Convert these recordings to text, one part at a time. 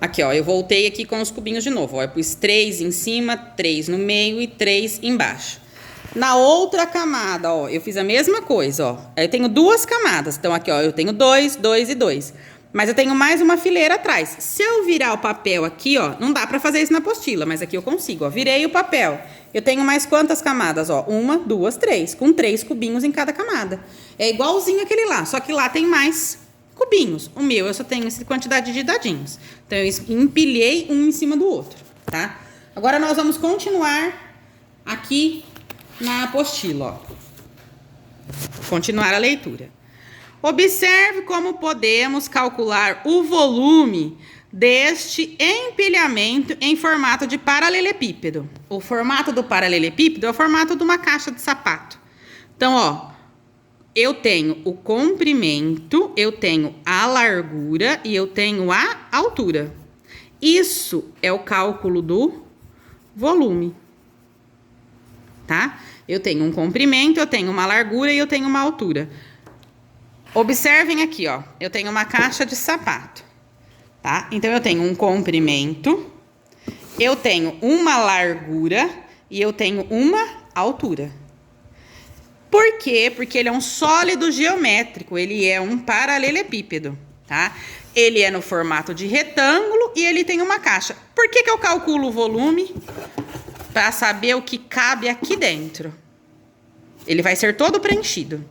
Aqui, ó, eu voltei aqui com os cubinhos de novo, ó. Eu pus 3 em cima, 3 no meio e 3 embaixo. Na outra camada, ó, eu fiz a mesma coisa, ó. Eu tenho duas camadas, então aqui, ó, eu tenho 2, 2 e 2. Mas eu tenho mais uma fileira atrás. Se eu virar o papel aqui, ó, não dá pra fazer isso na apostila, mas aqui eu consigo, ó. Virei o papel. Eu tenho mais quantas camadas, ó? 1, 2, 3, com 3 cubinhos em cada camada. É igualzinho aquele lá, só que lá tem mais cubinhos. O meu, eu só tenho essa quantidade de dadinhos. Então, eu empilhei um em cima do outro, tá? Agora, nós vamos continuar aqui na apostila, ó. Continuar a leitura. Observe como podemos calcular o volume deste empilhamento em formato de paralelepípedo. O formato do paralelepípedo é o formato de uma caixa de sapato. Então, ó, eu tenho o comprimento, eu tenho a largura e eu tenho a altura. Isso é o cálculo do volume, tá? Eu tenho um comprimento, eu tenho uma largura e eu tenho uma altura. Observem aqui, ó, eu tenho uma caixa de sapato, tá? Então, eu tenho um comprimento, eu tenho uma largura e eu tenho uma altura. Por quê? Porque ele é um sólido geométrico, ele é um paralelepípedo, tá? Ele é no formato de retângulo e ele tem uma caixa. Por que que eu calculo o volume? Para saber o que cabe aqui dentro. Ele vai ser todo preenchido,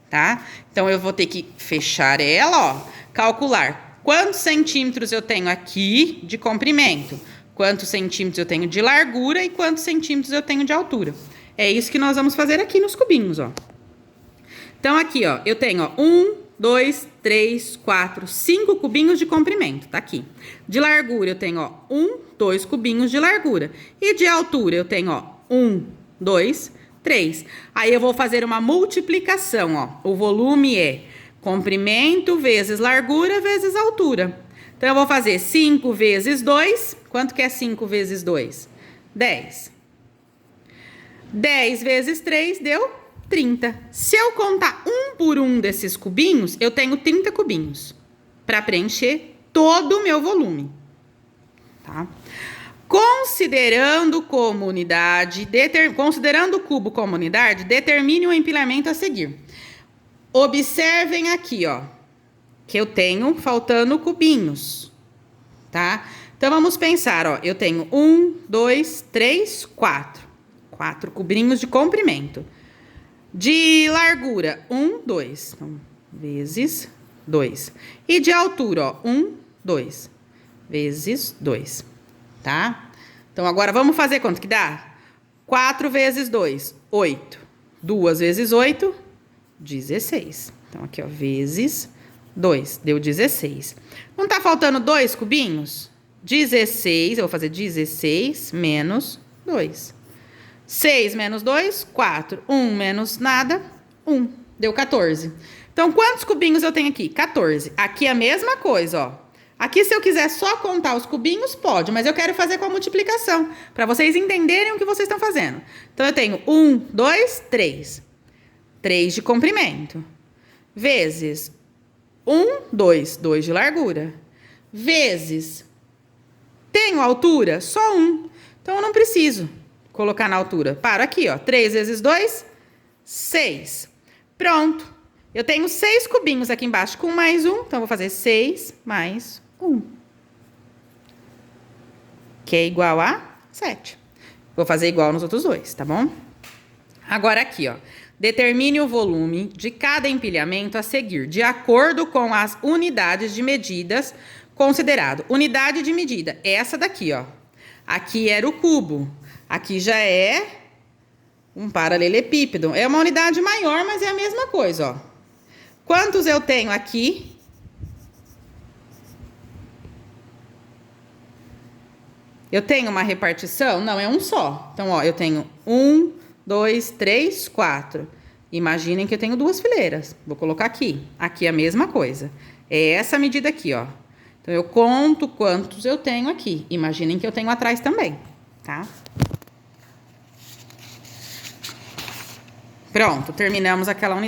tá? Então, eu vou ter que fechar ela, ó, calcular quantos centímetros eu tenho aqui de comprimento, quantos centímetros eu tenho de largura e quantos centímetros eu tenho de altura. É isso que nós vamos fazer aqui nos cubinhos, ó. Então, aqui, ó, eu tenho, ó, 1, 2, 3, 4, 5 cubinhos de comprimento, tá aqui. De largura, eu tenho, ó, 1, 2 cubinhos de largura. E de altura, eu tenho, ó, 1, 2, 3. Aí, eu vou fazer uma multiplicação, ó. O volume é comprimento vezes largura vezes altura. Então, eu vou fazer 5 vezes 2. Quanto que é 5 vezes 2? 10. 10 vezes 3 deu 30. Se eu contar um por um desses cubinhos, eu tenho 30 cubinhos para preencher todo o meu volume, tá? Considerando como unidade, considerando o cubo como unidade, determine o empilhamento a seguir. Observem aqui, ó, que eu tenho faltando cubinhos, tá? Então, vamos pensar, ó, eu tenho 1, 2, 3, 4. 4 cubinhos de comprimento. De largura, 1, 2. Então, vezes 2. E de altura, ó, 1, 2. Vezes 2. Tá? Então, agora vamos fazer quanto que dá? 4 vezes 2, 8. 2 vezes 8, 16. Então, aqui, ó, vezes 2, deu 16. Não tá faltando 2 cubinhos? 16, eu vou fazer 16 menos 2. 6 menos 2, 4. 1 menos nada, 1. Deu 14. Então, quantos cubinhos eu tenho aqui? 14. Aqui é a mesma coisa, ó. Aqui, se eu quiser só contar os cubinhos, pode. Mas eu quero fazer com a multiplicação, para vocês entenderem o que vocês estão fazendo. Então, eu tenho 1, 2, 3. 3 de comprimento. Vezes 1, 2. 2 de largura. Vezes. Tenho altura? Só 1. Então, eu não preciso colocar na altura. Paro aqui, ó. 3 vezes 2, 6. Pronto. Eu tenho 6 cubinhos aqui embaixo com mais 1. Então, eu vou fazer 6 mais 1. Que é igual a 7. Vou fazer igual nos outros dois, tá bom? Agora aqui, ó. Determine o volume de cada empilhamento a seguir, de acordo com as unidades de medidas considerado. Unidade de medida, essa daqui, ó. Aqui era o cubo. Aqui já é um paralelepípedo. É uma unidade maior, mas é a mesma coisa, ó. Quantos eu tenho aqui? Eu tenho uma repartição? Não, é um só. Então, ó, eu tenho 1, 2, 3, 4. Imaginem que eu tenho 2 fileiras. Vou colocar aqui. Aqui é a mesma coisa. É essa medida aqui, ó. Então, eu conto quantos eu tenho aqui. Imaginem que eu tenho atrás também, tá? Pronto, terminamos aquela unidade.